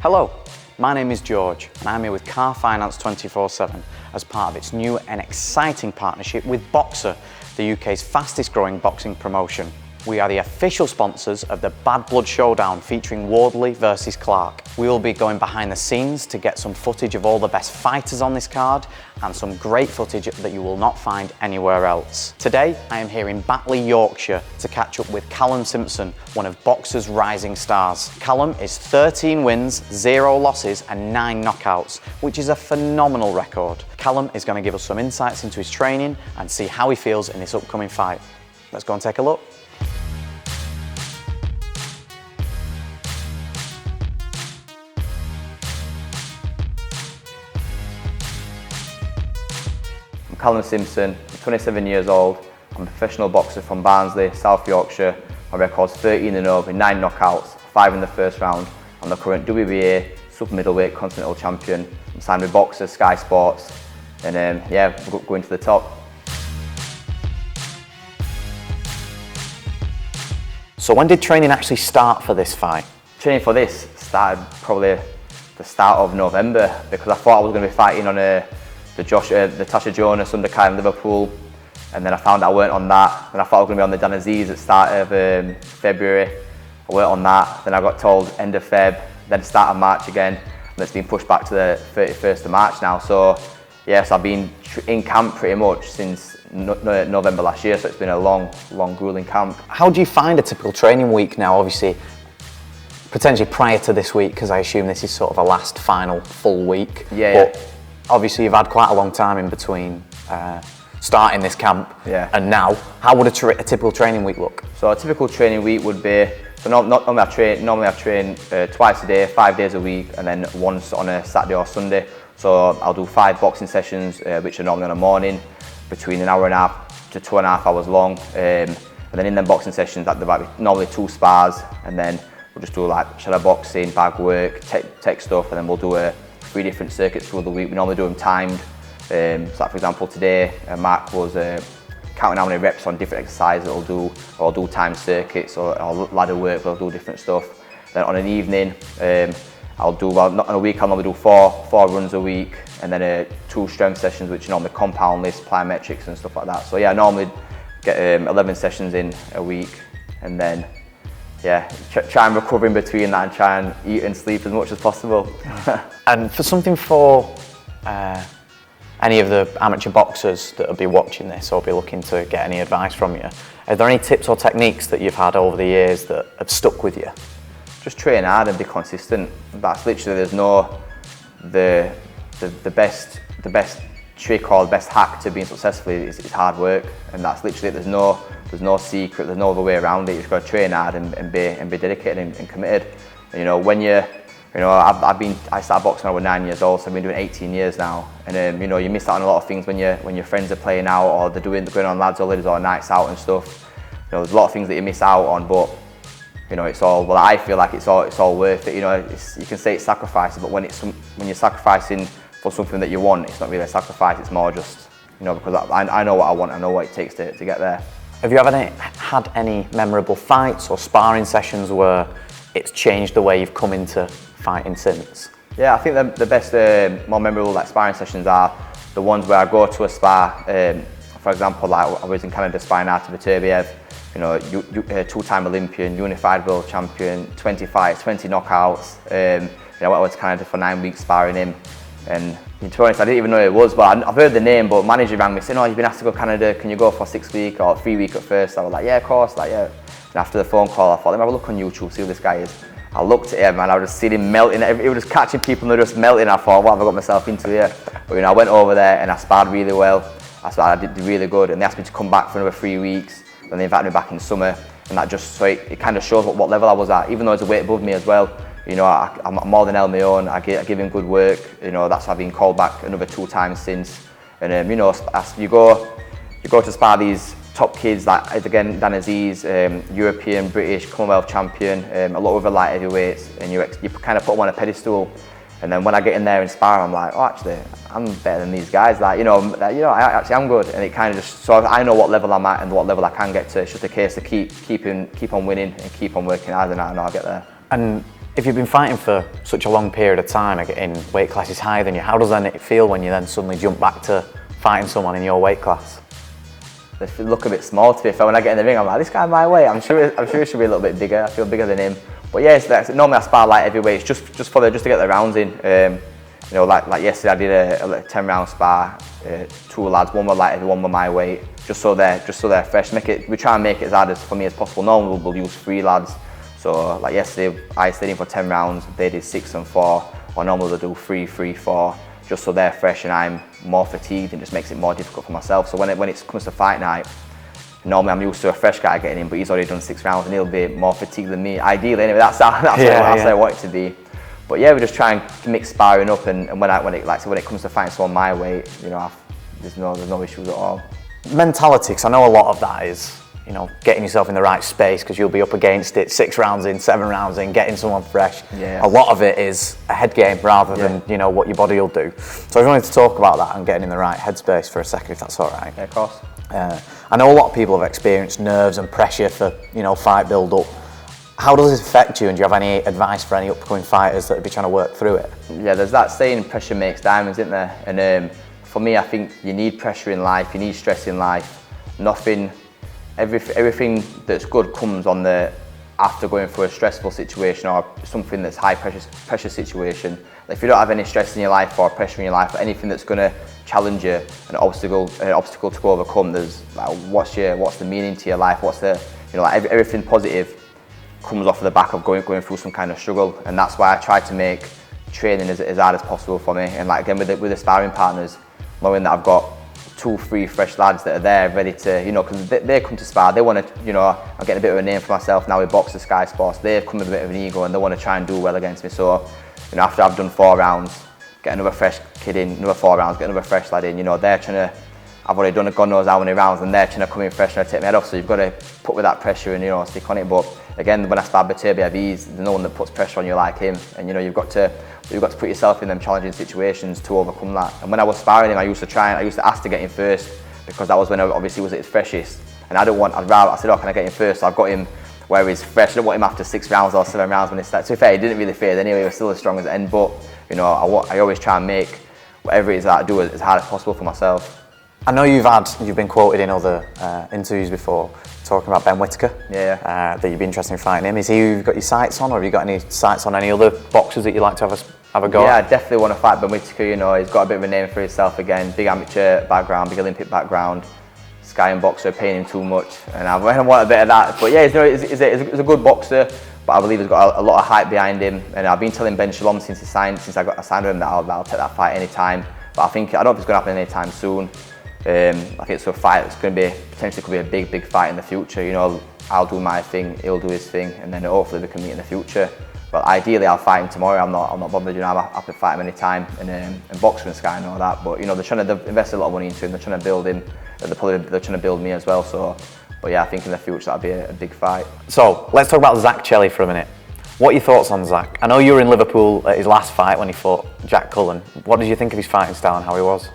Hello, my name is George and I'm here with Car Finance 24/7 as part of its new and exciting partnership with Boxer, the UK's fastest growing boxing promotion. We are the official sponsors of the Bad Blood Showdown featuring Wardley versus Clark. We will be going behind the scenes to get some footage of all the best fighters on this card and some great footage that you will not find anywhere else. Today, I am here in Batley, Yorkshire to catch up with Callum Simpson, one of Boxer's rising stars. Callum is 13 wins, 0 losses and 9 knockouts, which is a phenomenal record. Callum is going to give us some insights into his training and see how he feels in this upcoming fight. Let's go and take a look. Callum Simpson, I'm 27 years old. I'm a professional boxer from Barnsley, South Yorkshire. My record's 13-0 with 9 knockouts, 5 in the first round. I'm the current WBA super middleweight continental champion. I'm signed with Boxer, Sky Sports, and we're going to the top. So when did training actually start for this fight? Training for this started probably the start of November because I thought I was going to be fighting on the Tasha Jonas undercard in Liverpool, and then I found out I weren't on that. Then I thought I was going to be on the Dan Aziz at the start of February. I weren't on that. Then I got told end of Feb, then start of March again, and it's been pushed back to the 31st of March now. So yes, I've been in camp pretty much since November last year, so it's been a long, grueling camp. How do you find a typical training week now, obviously, potentially prior to this week, because I assume this is sort of a last final full week. Yeah. Obviously, you've had quite a long time in between starting this camp and now. How would a typical training week look? So a typical training week would be, normally I train twice a day, 5 days a week, and then once on a Saturday or Sunday. So I'll do 5 boxing sessions, which are normally on a morning, between an hour and a half to 2.5 hours long. And then in them boxing sessions, there might be normally 2 spars, and then we'll just do like shadow boxing, bag work, tech stuff, and then we'll do 3 different circuits through the week. We normally do them timed. So like for example today, Mark was counting how many reps on different exercises that I'll do timed circuits or ladder work, I'll do different stuff. Then on an evening, not on a week, I'll normally do 4 runs a week, and then 2 strength sessions, which are normally compound lifts, plyometrics and stuff like that. So yeah, I normally get 11 sessions in a week, and then try and recover in between that and try and eat and sleep as much as possible. And for something for any of the amateur boxers that will be watching this or be looking to get any advice from you, are there any tips or techniques that you've had over the years that have stuck with you? Just train hard and be consistent. That's literally, there's no the best trick or the best hack to being successful is hard work, and that's literally it. There's no secret, there's no other way around it. You just got to train hard and be dedicated and committed. And, I started boxing when I was 9 years old, so I've been doing 18 years now. And you miss out on a lot of things when your friends are playing out or they're going on lads holidays or nights out and stuff. There's a lot of things that you miss out on, but it's all. Well, I feel like it's all worth it. You can say it's sacrifices, but when you're sacrificing for something that you want, it's not really a sacrifice. It's more just because I know what I want. I know what it takes to get there. Have you ever had any memorable fights or sparring sessions where it's changed the way you've come into fighting since? Yeah, I think the best, more memorable sparring sessions are the ones where I go to a spar. For example, like I was in Canada sparring Artur Beterbiev, 2-time Olympian, unified world champion, 20 fights, 20 knockouts. I went to Canada for 9 weeks sparring him, and to be honest, I didn't even know who it was, but I've heard the name. But manager rang me saying, "Oh, you've been asked to go to Canada. Can you go for 6 weeks or 3 weeks at first?" I was like, "Yeah, of course." And after the phone call, I thought, let me have a look on YouTube, see who this guy is. I looked at him and I was just seeing him melting. He was just catching people and they were just melting. I thought, what have I got myself into here? But I went over there and I sparred really well. I did really good, and they asked me to come back for another 3 weeks. Then they invited me back in summer, and that just it kind of shows what level I was at. Even though there's a weight above me as well, I'm more than held my own. I give him good work. That's why I've been called back another 2 times since. And as you go to spar these top kids, like again Dan Aziz, European, British, Commonwealth champion, a lot of other light heavyweights, and you kind of put them on a pedestal. And then when I get in there and spar, I'm like, oh, actually, I'm better than these guys. I actually am good. And it kind of just, so I know what level I'm at and what level I can get to. It's just a case of keep on winning and keep on working hard, and I know I'll get there. And If you've been fighting for such a long period of time in weight classes higher than you, how does then it feel when you then suddenly jump back to fighting someone in your weight class? They look a bit small to me. When I get in the ring, I'm like, this guy my weight. I'm sure he should be a little bit bigger. I feel bigger than him. But yeah, normally I spar light heavyweights just to get the rounds in. You know, like yesterday I did a 10-round spar. 2 lads, one were light heavy, one were my weight. Just so they're fresh. We try and make it as hard for me as possible. Normally we'll use 3 lads. So like yesterday, I stayed in for 10 rounds. They did 6 and 4. Or normally they'll do 3, 3, 4. Just so they're fresh and I'm more fatigued, and just makes it more difficult for myself. So when it comes to fight night, normally I'm used to a fresh guy getting in, but he's already done 6 rounds and he'll be more fatigued than me. Ideally, anyway, that's how I want it to be. But yeah, we just try and mix sparring up, and when it comes to fighting someone my weight, you know, there's no issues at all. Mentality, because I know a lot of that is, you know, getting yourself in the right space, because you'll be up against it 6 rounds in, 7 rounds in, getting someone fresh. Yeah. A lot of it is a head game rather than, you know, what your body will do. So I wanted to talk about that and getting in the right headspace for a second, if that's all right. Yeah, of course. I know a lot of people have experienced nerves and pressure for, you know, fight build-up. How does this affect you, and do you have any advice for any upcoming fighters that would be trying to work through it? Yeah, there's that saying, pressure makes diamonds, isn't there? And for me, I think you need pressure in life, you need stress in life. Everything that's good comes after going through a stressful situation or something that's high pressure situation. If you don't have any stress in your life or pressure in your life, or anything that's going to challenge you, an obstacle to go overcome, there's like, what's the meaning to your life? Everything positive comes off of the back of going through some kind of struggle, and that's why I try to make training as hard as possible for me. And like again with the sparring partners, knowing that I've got 2, 3 fresh lads that are there ready to, you know, because they come to spar, they want to, you know, I'm getting a bit of a name for myself now with Boxer Sky Sports. They've come with a bit of an ego and they want to try and do well against me. So, you know, after I've done 4 rounds, get another fresh kid in, another 4 rounds, get another fresh lad in. You know, they're trying to, I've already done God knows how many rounds, and they're trying to come in fresh and take my head off. So you've got to put with that pressure and, you know, stick on it. But again, when I spar Beterbiev, there's no one that puts pressure on you like him. And you know, you've got to put yourself in them challenging situations to overcome that. And when I was sparring him, I used to ask to get in first, because that was when obviously he was at his freshest. And I said, oh, can I get in first? So I've got him where he's fresh. I don't want him after 6 rounds or 7 rounds when he starts. To be fair, he didn't really fade anyway. He was still as strong as the end. But you know, I always try and make whatever it is that I do as hard as possible for myself. I know you've been quoted in other interviews before talking about Ben Whittaker. Yeah. That you'd be interested in fighting him. Is he who you've got your sights on, or have you got any sights on any other boxers that you'd like to have a go Yeah, at? I definitely want to fight Ben Whittaker. You know, he's got a bit of a name for himself again. Big amateur background, big Olympic background. Sky and boxer paying him too much, and I want a bit of that. But yeah, he's a good boxer. But I believe he's got a lot of hype behind him. And I've been telling Ben Shalom since I signed with him that I'll take that fight anytime. But I don't know if it's going to happen anytime soon. I think it's a fight that's going to be potentially could be a big fight in the future. You know, I'll do my thing, he'll do his thing, and then hopefully we can meet in the future. But ideally, I'll fight him tomorrow. I'm not bothered. You know, I can fight him anytime. And Boxer and Sky know that. But you know, they've invested a lot of money into him. They're trying to build him. They're trying to build me as well. So, but yeah, I think in the future that'll be a big fight. So let's talk about Zak Chelli for a minute. What are your thoughts on Zak? I know you were in Liverpool at his last fight when he fought Jack Callum. What did you think of his fighting style and how he was?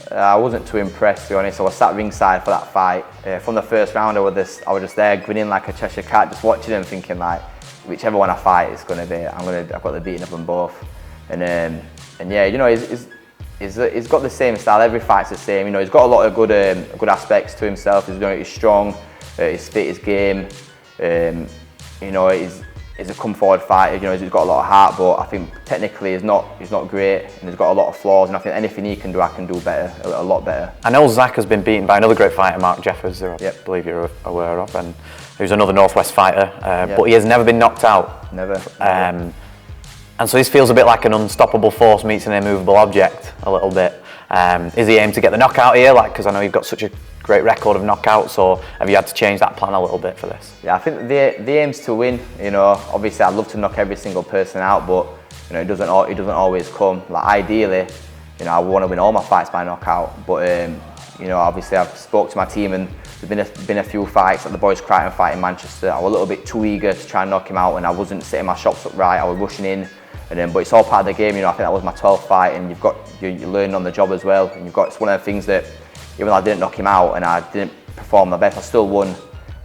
I wasn't too impressed, to be honest. I was sat ringside for that fight. From the first round, I was just there grinning like a Cheshire cat, just watching him, thinking like, whichever one I fight, it's gonna be. I've got the beating of them both. And yeah, you know, he's got the same style. Every fight's the same. You know, he's got a lot of good aspects to himself. He's strong, he's fit, his game. You know, he's a come forward fighter. You know, he's got a lot of heart, but I think technically he's not great, and he's got a lot of flaws. And I think anything he can do, I can do better, a lot better. I know Zak has been beaten by another great fighter, Mark Jeffers, who I believe you're aware of, and who's another Northwest fighter. But he has never been knocked out. Never. And so this feels a bit like an unstoppable force meets an immovable object, a little bit. Is he aimed to get the knockout here? Because I know you've got such a great record of knockouts, or have you had to change that plan a little bit for this? Yeah, I think the aim's to win. You know, obviously I'd love to knock every single person out, but you know, it doesn't always come. Like ideally, you know, I want to win all my fights by knockout. But you know, obviously I've spoke to my team, and there's been a few fights, like the boys Crichton fight in Manchester. I was a little bit too eager to try and knock him out, and I wasn't setting my shots up right. I was rushing in. But it's all part of the game. You know, I think that was my 12th fight, and you're learning on the job as well. And it's one of the things that, even though I didn't knock him out and I didn't perform my best, I still won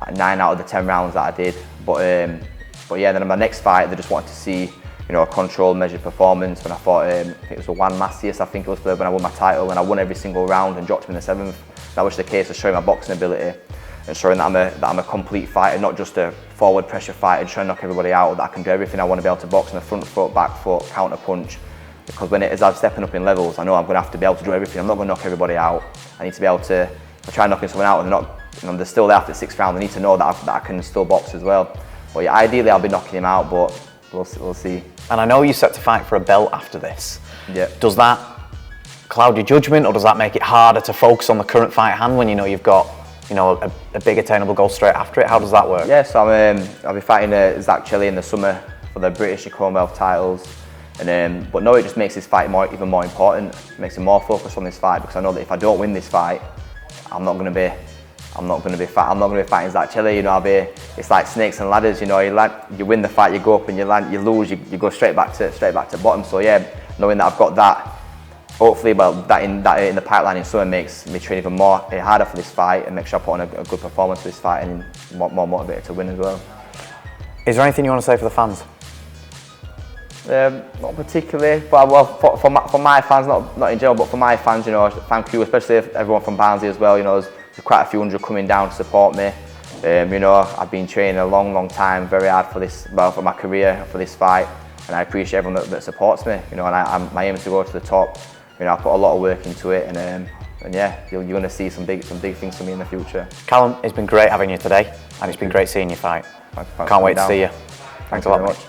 like 9 out of the 10 rounds that I did. But But yeah, then in my next fight, they just wanted to see, you know, a controlled, measured performance. When I fought, I think it was the Juan Macias, I think it was, when I won my title, and I won every single round and dropped him in the 7th. That was the case of showing my boxing ability and showing that I'm a complete fighter, not just a forward pressure fighter, trying to knock everybody out. That I can do everything I want to be able to box in the front foot, back foot, counter punch. Because as I'm stepping up in levels, I know I'm going to have to be able to do everything. I'm not going to knock everybody out. I need to be able to, if I try knocking someone out and they're still there after the 6th round, they need to know that I can still box as well. But yeah, ideally I'll be knocking him out, but we'll see. And I know you're set to fight for a belt after this. Yeah. Does that cloud your judgment, or does that make it harder to focus on the current fight at hand when you know you've got, you know, a big attainable goal straight after it? How does that work? Yeah, so I'll be fighting Zak Chelli in the summer for the British and Commonwealth titles. But no, it just makes this fight even more important. It makes me more focused on this fight, because I know that if I don't win this fight, I'm not going to be fighting Zak Chelli. You know, it's like snakes and ladders. You know, you win the fight, you go up, and you lose, you go straight back to bottom. So yeah, knowing that I've got that, hopefully, that in the pipeline in summer makes me train even more harder for this fight, and make sure I put on a good performance for this fight, and more motivated to win as well. Is there anything you want to say for the fans? Not particularly, but well, for my fans, not in general, but for my fans, you know, thank you, especially everyone from Barnsley as well. You know, there's quite a few hundred coming down to support me. You know, I've been training a long time, very hard for this, well, for my career, for this fight, and I appreciate everyone that supports me. You know, and my aim is to go to the top. You know, I put a lot of work into it, and yeah, you're going to see some big things from me in the future. Callum, it's been great having you today, and it's been great seeing you fight. Can't wait to see you. Thanks a lot, mate.